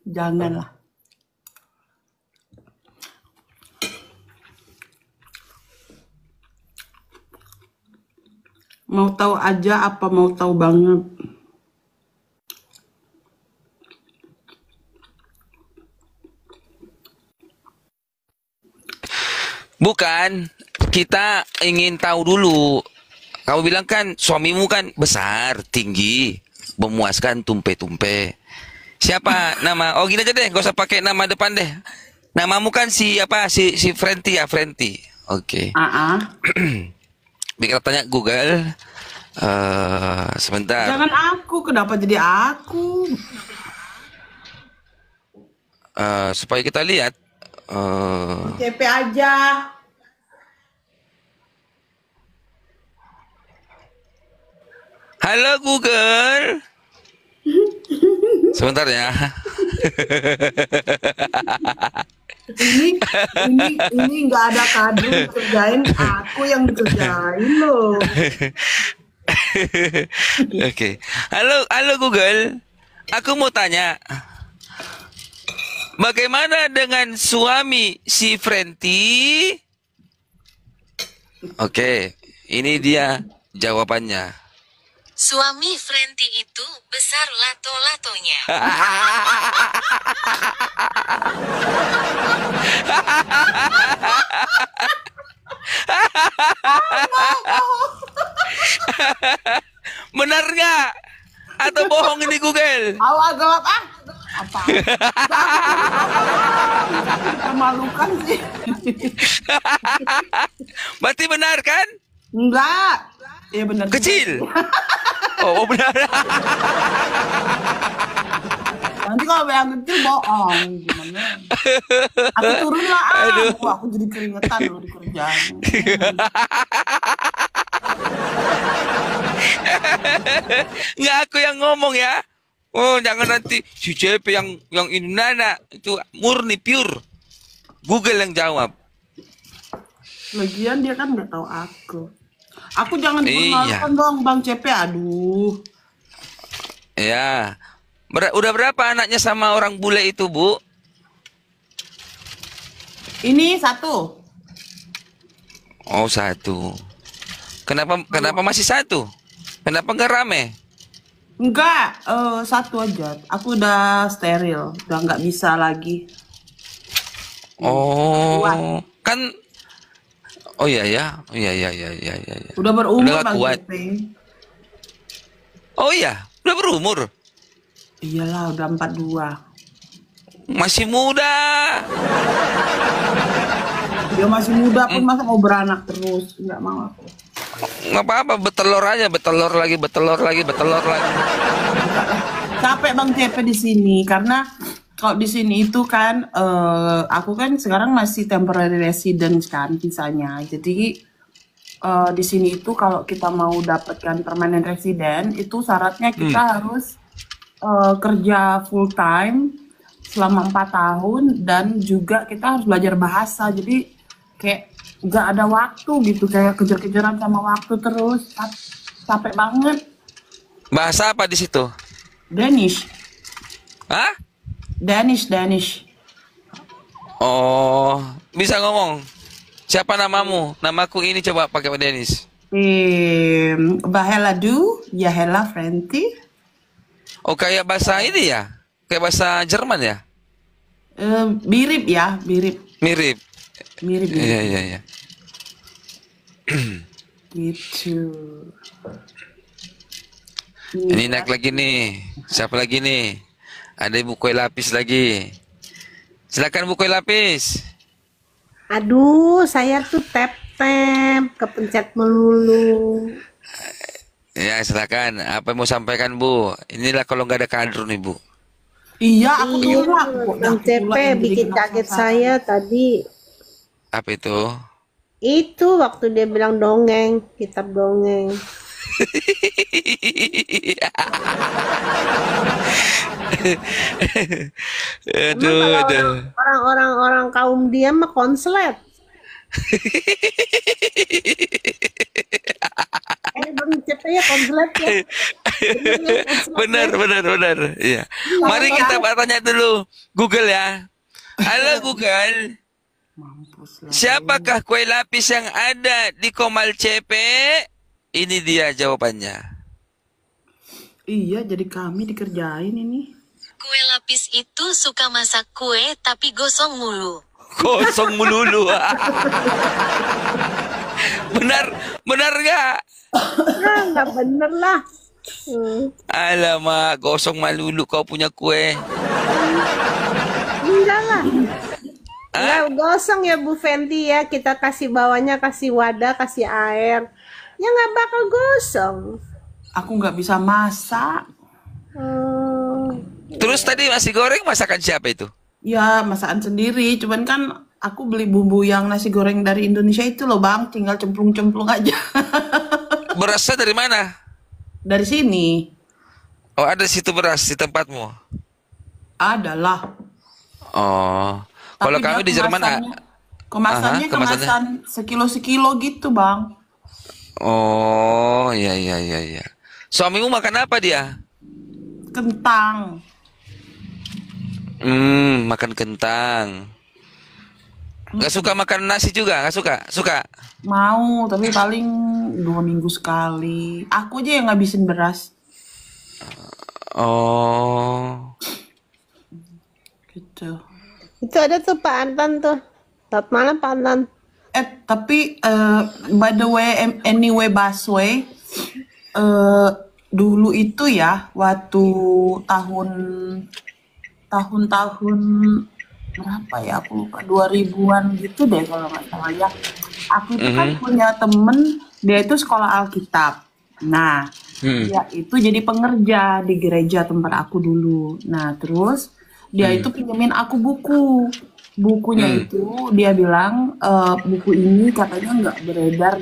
Janganlah. Mau tahu aja apa mau tahu banget? Bukan, kita ingin tahu dulu. Kamu bilang kan suamimu kan besar, tinggi, memuaskan, tumpe-tumpe. Siapa nama? Oh gini aja deh, gak usah pakai nama depan deh. Namamu kan si Frenti ya, Frenti. Oke. Biar tanya Google. Sebentar. Jangan aku, kenapa jadi aku? Supaya kita lihat. CP aja. Halo Google. Sebentar ya. ini nggak ada kado dikerjain, aku yang dikerjain loh. Oke. Halo Google. Aku mau tanya. Bagaimana dengan suami si Frenti? Oke, ini dia jawabannya. Suami Frenti itu besar lato-latonya. Benar nggak? Atau bohong ini Google? Awal gelap apa? Memalukan sih. Berarti benar kan? Enggak. Iya benar. Kecil. Oh benar. Nanti kalau yang kecil bohong gimana? Aku turun lah. Aku jadi keringetan loh di kerjaan. Nggak aku yang ngomong ya. Oh jangan nanti si CP yang ini nana itu murni pure. Google yang jawab. Lagian dia kan nggak tahu aku. Aku jangan dipermalukan dong Bang CP. Aduh. Ya. Udah berapa anaknya sama orang bule itu Bu? Ini 1. Oh 1. Kenapa masih 1? Kenapa nggak rame? Enggak, 1 aja. Aku udah steril, udah nggak bisa lagi. Oh, kan? Oh iya ya, Udah berumur udah Bang kuat. CP. Oh iya, udah berumur. Iyalah, udah 42. Masih muda. Dia masih muda pun masa mau beranak terus, nggak mau aku. Nggak apa-apa, betelor aja, betelor lagi. Capek Bang CP di sini karena kalau di sini itu kan aku kan sekarang masih temporary residence kan visanya. Jadi di sini itu kalau kita mau dapatkan permanent resident itu syaratnya kita harus kerja full time selama 4 tahun dan juga kita harus belajar bahasa. Jadi kayak nggak ada waktu gitu, kayak kejar-kejaran sama waktu terus. Capek banget. Bahasa apa di situ? Danish. Hah? Danish. Oh, bisa ngomong. Siapa namamu? Namaku ini coba pakai bahasa Danish. Bahela du, Yahela Frenti. Oh, kayak bahasa ini ya? Kayak bahasa Jerman ya? Mirip ya, mirip. Mirip. Mirip, Iya, mirip. iya, iya. Gitu. Ini naik lagi nih. Siapa lagi nih? Ada Ibu Kue Lapis lagi. Silakan Bu Kue Lapis. Aduh, saya tuh tap-tap, kepencet melulu. Ya, silakan. Apa yang mau sampaikan, Bu? Inilah kalau nggak ada kader nih, Bu. Iya, aku Iya, tolak. Bang CP bikin kaget saya tadi. Apa itu? Itu waktu dia bilang dongeng, kitab dongeng. Aduh, Emang aduh. kalau orang kaum dia mah konslet. Bang CP ya konslet ya. Benar, benar, benar. Iya. Mari kita tanya dulu Google ya. Halo Google. Siapakah kue lapis yang ada di Komal CP? Ini dia jawabannya. Iya, jadi kami dikerjain ini. Kue lapis itu suka masak kue tapi gosong mulu. Kosong melulu. Benar, benar gak? Nah, nggak bener lah. Alamak, gosong melulu kau punya kue. Enggak lah. Enggak gosong ya Bu Fenty ya. Kita kasih bawahnya, kasih wadah, kasih air. Ya nggak bakal gosong. Aku nggak bisa masak. Terus tadi nasi goreng masakan siapa itu? Ya, masakan sendiri. Cuman kan aku beli bumbu yang nasi goreng dari Indonesia itu loh Bang. Tinggal cemplung-cemplung aja. Berasnya dari mana? Dari sini. Oh, ada situ beras di tempatmu? Adalah. Oh, kalau Tapi kami dia di Jerman kemasannya kemasan sekilo-sekilo gitu Bang. Oh, iya, iya, iya, iya. Suamimu makan apa dia? Kentang. Makan kentang. Gak suka makan nasi juga? Gak suka? Suka? Mau, tapi paling 2 minggu sekali. Aku aja yang ngabisin beras. Oh. Gitu. Itu ada tuh Pak Anton tuh. Selamat malam Pak Anton. Tapi by the way, anyway Baswe, dulu itu ya, waktu tahun-tahun berapa ya, aku lupa, 2000-an gitu deh kalau nggak salah ya. Aku itu kan punya temen, dia itu sekolah Alkitab. Nah, dia itu jadi pengerja di gereja tempat aku dulu. Nah, terus dia itu pinjemin aku buku. Bukunya itu dia bilang buku ini katanya nggak beredar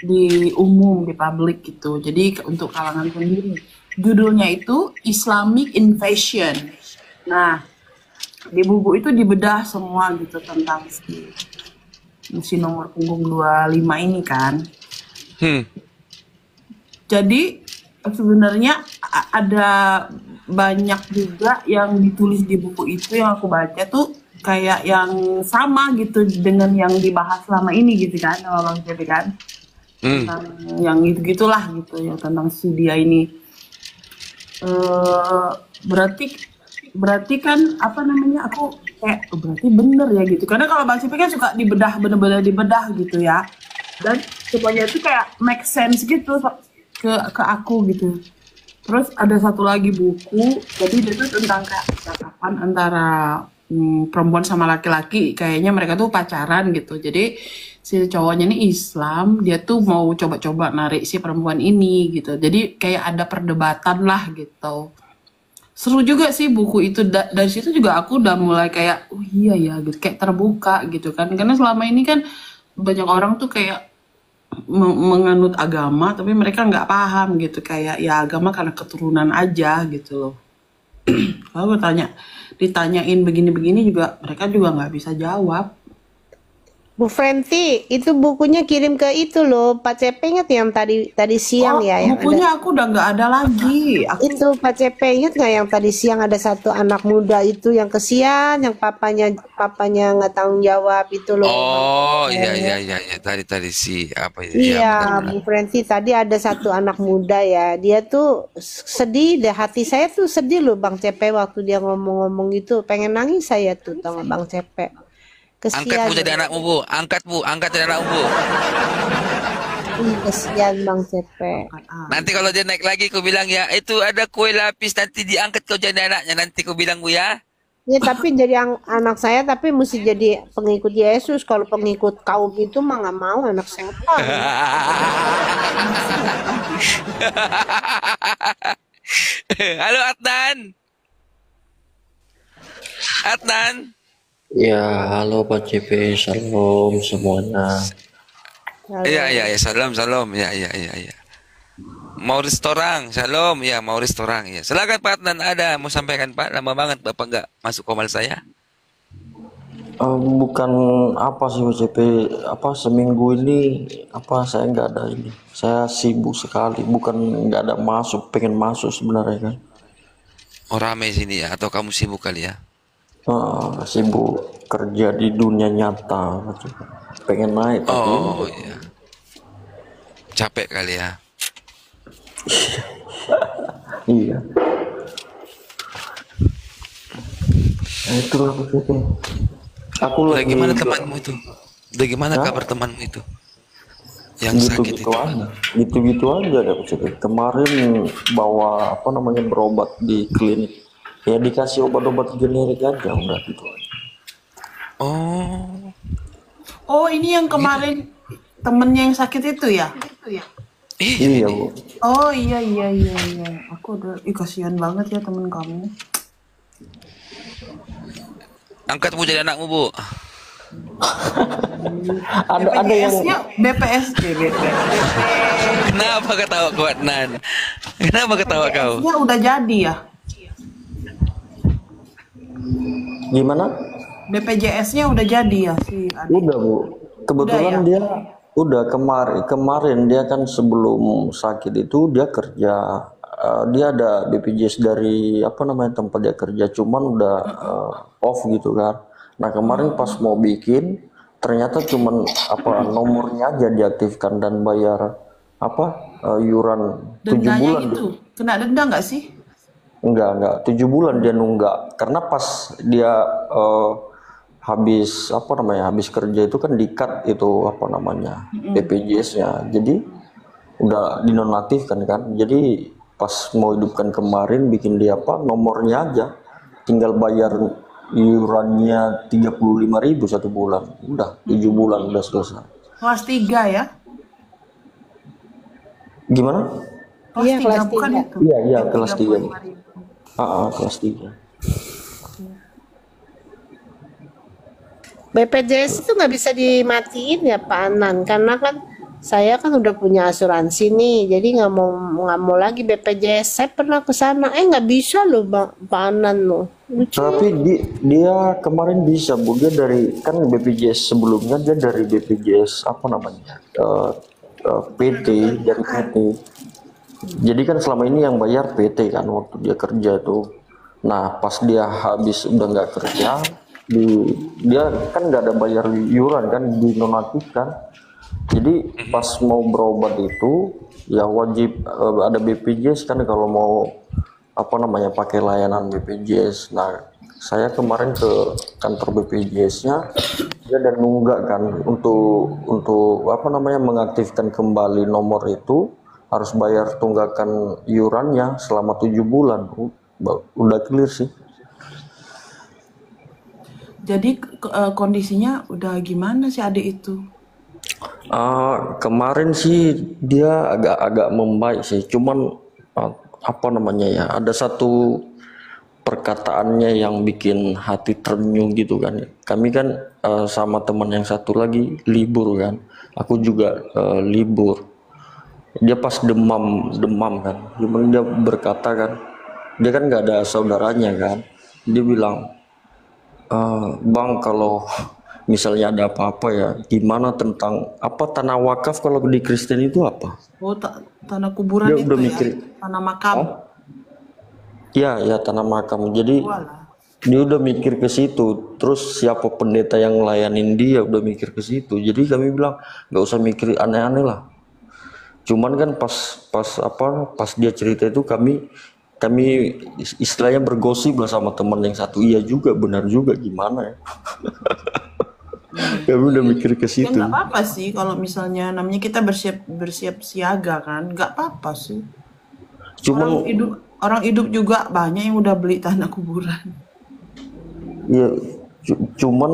di umum, di publik gitu. Jadi untuk kalangan sendiri. Judulnya itu Islamic Invasion. Nah, di buku itu dibedah semua gitu tentang si nomor punggung 25 ini kan. Jadi sebenarnya ada banyak juga yang ditulis di buku itu yang aku baca tuh kayak yang sama gitu dengan yang dibahas selama ini gitu kan, Bang Cepi kan. Tentang yang gitu-gitulah gitu, yang tentang si dia ini. Berarti kan apa namanya, aku kayak berarti bener ya gitu. Karena kalau Bang Cepi kan suka dibedah, bener-bener dibedah gitu ya. Dan semuanya itu kayak make sense gitu ke aku gitu. Terus ada satu lagi buku, jadi dia tuh tentang kayak percakapan antara perempuan sama laki-laki, kayaknya mereka tuh pacaran gitu. Jadi si cowoknya ini Islam, dia tuh mau coba-coba narik si perempuan ini gitu. Jadi kayak ada perdebatan lah gitu. Seru juga sih buku itu. Dari situ juga aku udah mulai kayak, oh iya ya gitu, kayak terbuka gitu kan. Karena selama ini kan banyak orang tuh kayak menganut agama, tapi mereka nggak paham gitu, kayak ya agama karena keturunan aja gitu loh. Kalau ditanyain begini-begini juga mereka juga nggak bisa jawab. Bu Frenty, itu bukunya kirim ke itu loh, Pak CP ingat yang tadi siang Oh, ya, yang ada bukunya aku udah nggak ada lagi. Aku itu Pak CP ingat nggak yang tadi siang ada satu anak muda itu yang kesian, yang papanya nggak tanggung jawab itu loh, Bang Oh, CP. iya. Tadi si apa ya? Iya, Iya, benar-benar. Bu Frenty, tadi ada satu anak muda ya, dia tuh sedih deh, hati saya tuh sedih loh Bang CP waktu dia ngomong-ngomong gitu, pengen nangis saya tuh tau nggak Bang CP, Angkat kesian Bu jadi loh. anakmu Bu. Angkat jadi anakmu Bu. Kesian Bang CP. Nanti kalau dia naik lagi, kau bilang ya, itu ada kue lapis nanti diangkat kau jadi anaknya. Nanti kau bilang Bu ya. Ya tapi jadi anak saya tapi mesti jadi pengikut Yesus. Kalau pengikut kaum itu mah nggak mau, anak setan. Halo Adnan. Adnan. Ya, halo Pak CP, shalom semuanya. Iya. Salam. Ya. Mau restoran, shalom. Ya, mau restoran. Ya. Silakan Pak Adnan, ada mau sampaikan Pak. Lama banget Bapak nggak masuk komal saya. Bukan apa sih Pak CP, apa seminggu ini apa saya nggak ada ini. Saya sibuk sekali, bukan nggak ada masuk, pengen masuk sebenarnya kan. Oh rame sini ya, atau kamu sibuk kali ya? Sibuk kerja di dunia nyata, Pak CP. Pengen naik tapi Oh iya. Capek kali ya. iya. Itulah Pak CP. Aku Udah lagi gimana temanmu itu? Udah gimana Hah? kabar temanmu itu? Yang sakit gitu-gitu itu? aja, gitu-gitu aja deh Pak CP. Kemarin bawa apa namanya berobat di klinik, ya dikasih obat-obat generik aja, udah gitu aja. Oh, ini yang kemarin temennya yang sakit itu ya? Iya Bu. Oh iya. Aku udah, kasihan banget ya temen kamu. Angkat Bu jadi anakmu Bu. ada yang BPS-nya Kenapa ketawa kau Adnan? Kenapa ketawa kau? BPS-nya udah jadi ya? gimana? BPJS-nya udah jadi ya si adik? Udah Bu. Kebetulan Udah ya? dia udah kemarin dia kan sebelum sakit itu dia kerja. Dia ada BPJS dari apa namanya tempat dia kerja, cuman udah off gitu kan. Nah kemarin pas mau bikin ternyata cuman apa nomornya aja diaktifkan dan bayar apa iuran 7 Dendanya bulan. itu kena denda nggak sih? Enggak 7 bulan dia nunggak karena pas dia habis apa namanya habis kerja itu kan di-cut itu apa namanya BPJS-nya, jadi udah dinonaktifkan kan, jadi pas mau hidupkan kemarin bikin dia apa nomornya aja, tinggal bayar iurannya 35.000 1 bulan, udah 7 bulan udah selesai. Kelas 3 ya? Gimana? Iya, kelas 3 bukan 3. itu? Iya kelas 3. 35.000. Kelas 3. BPJS itu nggak bisa dimatiin ya Pak Anan, karena kan saya kan udah punya asuransi nih, jadi nggak mau lagi BPJS. Saya pernah ke sana, nggak bisa loh Pak Anan loh. Lucu ya. Tapi dia kemarin bisa Bu, dia dari kan BPJS sebelumnya dia dari BPJS apa namanya PT, dari PT. Jadi kan selama ini yang bayar PT kan waktu dia kerja tuh. Nah pas dia habis udah nggak kerja, dia kan nggak ada bayar iuran kan, dinonaktifkan. Jadi pas mau berobat itu ya wajib ada BPJS kan kalau mau apa namanya pakai layanan BPJS. Nah saya kemarin ke kantor BPJS-nya, dia dan nunggak kan untuk apa namanya mengaktifkan kembali nomor itu harus bayar tunggakan iurannya selama 7 bulan. Udah clear sih. Jadi kondisinya udah gimana sih adik itu? Kemarin sih dia agak membaik sih, cuman apa namanya ya, ada satu perkataannya yang bikin hati terenyuh gitu kan. Kami kan sama teman yang satu lagi libur kan, aku juga libur. Dia pas demam kan, cuman dia berkata kan, dia kan nggak ada saudaranya kan, dia bilang, Bang misalnya ada apa-apa ya, gimana tentang apa tanah wakaf kalau di Kristen itu apa? Oh, tanah kuburan Dia itu udah ya, mikir, tanah makam. ya tanah makam. Jadi Walah. dia udah mikir ke situ. Terus siapa pendeta yang ngelayanin dia udah mikir ke situ. Jadi kami bilang nggak usah mikir aneh-aneh lah. Cuman kan pas dia cerita itu kami istilahnya bergosip lah sama teman yang satu, iya juga benar juga gimana ya. Kami udah mikir ke Ya situ. nggak apa-apa sih kalau misalnya namanya kita bersiap siaga kan, nggak apa-apa sih. Cuman Orang hidup juga banyak yang udah beli tanah kuburan. ya cuman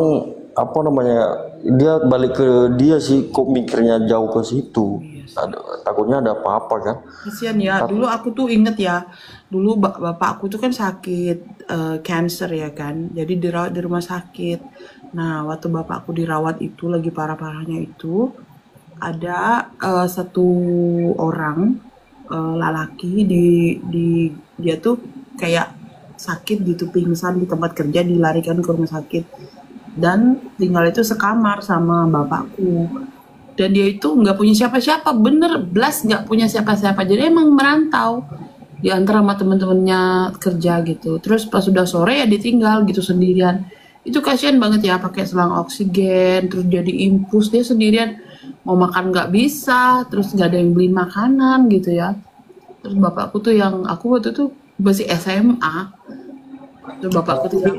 apa namanya, dia balik ke dia sih kok mikirnya jauh ke situ. Takutnya ada apa-apa kan. Kasian ya, dulu aku tuh inget ya, dulu bapak aku tuh kan sakit cancer ya kan, jadi dirawat di rumah sakit. Nah, waktu bapak aku dirawat itu lagi parah-parahnya itu, ada satu orang lelaki dia tuh kayak sakit gitu, pingsan di tempat kerja, dilarikan ke rumah sakit dan tinggal itu sekamar sama bapakku. Dan dia itu nggak punya siapa-siapa, bener blas nggak punya siapa-siapa, jadi emang merantau di antara sama temen-temennya kerja gitu. Terus pas sudah sore ya ditinggal gitu sendirian. Itu kasihan banget ya, pakai selang oksigen, terus dia diinfus, dia sendirian, mau makan nggak bisa, terus nggak ada yang beliin makanan gitu ya. Terus bapakku tuh yang aku waktu itu masih SMA, terus bapakku tuh yang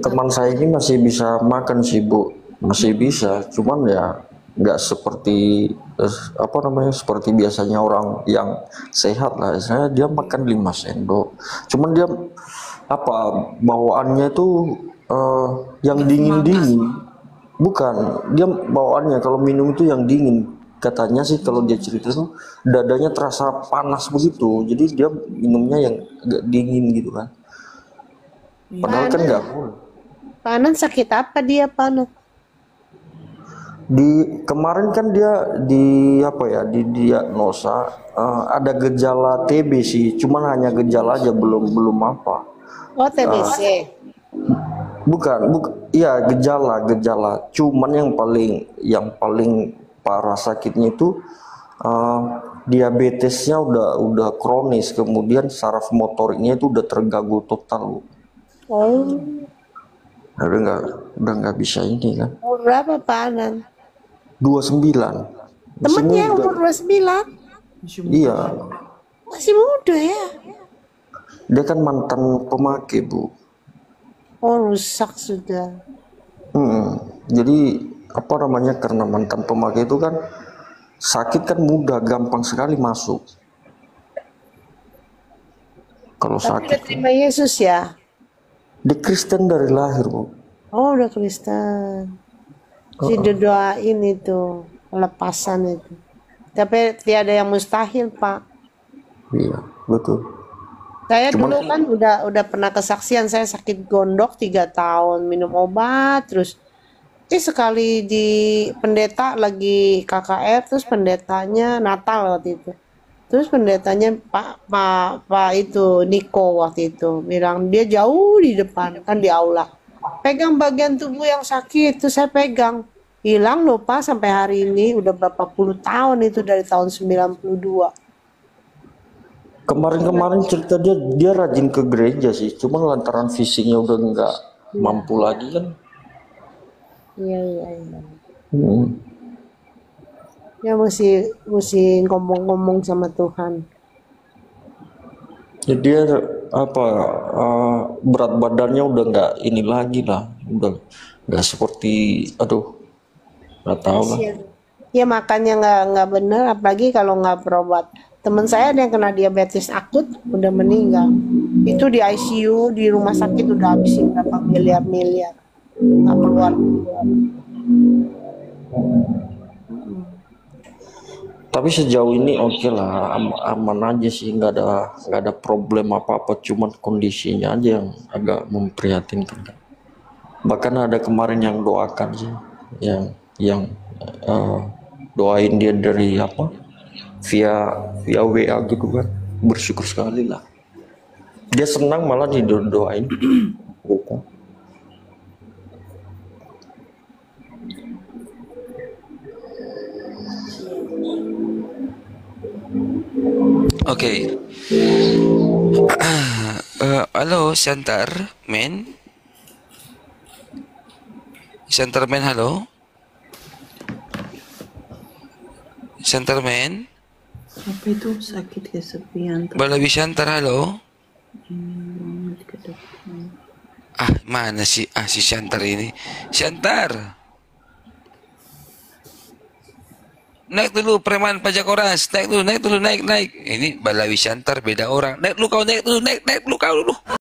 Teman saya ini masih bisa makan sih Bu, masih bisa, cuman ya nggak seperti apa namanya, seperti biasanya orang yang sehat lah. Saya dia makan 5 sendok, cuman dia apa bawaannya tuh yang dingin-dingin, bukan dia bawaannya kalau minum itu yang dingin. Katanya sih kalau dia cerita tuh dadanya terasa panas begitu, jadi dia minumnya yang agak dingin gitu kan. Padahal kan nggak boleh. Panan sakit apa dia panan? Kemarin kan dia di apa ya, di diagnosa ada gejala TB sih, cuman hanya gejala aja, belum apa. Oh, TBC. Iya gejala. Cuman yang paling parah sakitnya itu diabetesnya udah kronis, kemudian saraf motoriknya itu udah terganggu total. Oh, Udah nggak bisa ini kan. umur berapa panan? 29. Temennya umur 29. Iya, Masih muda ya. dia kan mantan pemakai Bu. Oh, rusak sudah. Jadi apa namanya, karena mantan pemakai itu kan sakit kan mudah, gampang sekali masuk. Kalau Tapi sakit udah terima Yesus ya? di Kristen dari lahir Bu. Oh, udah Kristen. Jadi doain itu pelepasan itu. Tapi tiada yang mustahil, Pak. Iya betul. Saya Cuman dulu kan udah pernah kesaksian, saya sakit gondok 3 tahun, minum obat terus. Sekali di pendeta lagi KKR, terus pendetanya Natal waktu itu. Terus pendetanya Pak itu Niko waktu itu bilang dia jauh di depan kan di aula. Pegang bagian tubuh yang sakit, itu saya pegang. Hilang loh Pak sampai hari ini, udah berapa puluh tahun itu, dari tahun 92. kemarin cerita dia rajin ke gereja sih, cuman lantaran fisiknya udah nggak mampu lagi kan. Iya. Hmm. Ya mesti ngomong-ngomong sama Tuhan. Ya dia apa berat badannya udah nggak ini lagi lah, udah nggak seperti nggak tahu lah. Ya makannya nggak bener, apalagi kalau nggak berobat. Teman saya ada yang kena diabetes akut udah meninggal. Itu di ICU di rumah sakit udah habisin berapa miliar nggak keluar. Tapi sejauh ini oke lah, aman aja sih, nggak ada problem apa-apa, cuman kondisinya aja yang agak memprihatinkan. Bahkan ada kemarin yang doakan sih, yang doain dia dari via WA gitu kan, bersyukur sekali lah. Dia senang malah didoain. Gitu. Oke. Halo, Shantar, men. Shantar, men, halo. Shantar, men. Apa itu sakit kesepian? Balawi Shantar, halo. Ah, mana si si Shantar ini? Shantar. Naik dulu preman pajak oras. Naik dulu, naik. Ini Balawi Shantar beda orang. Naik dulu kau, naik dulu, naik dulu kau dulu.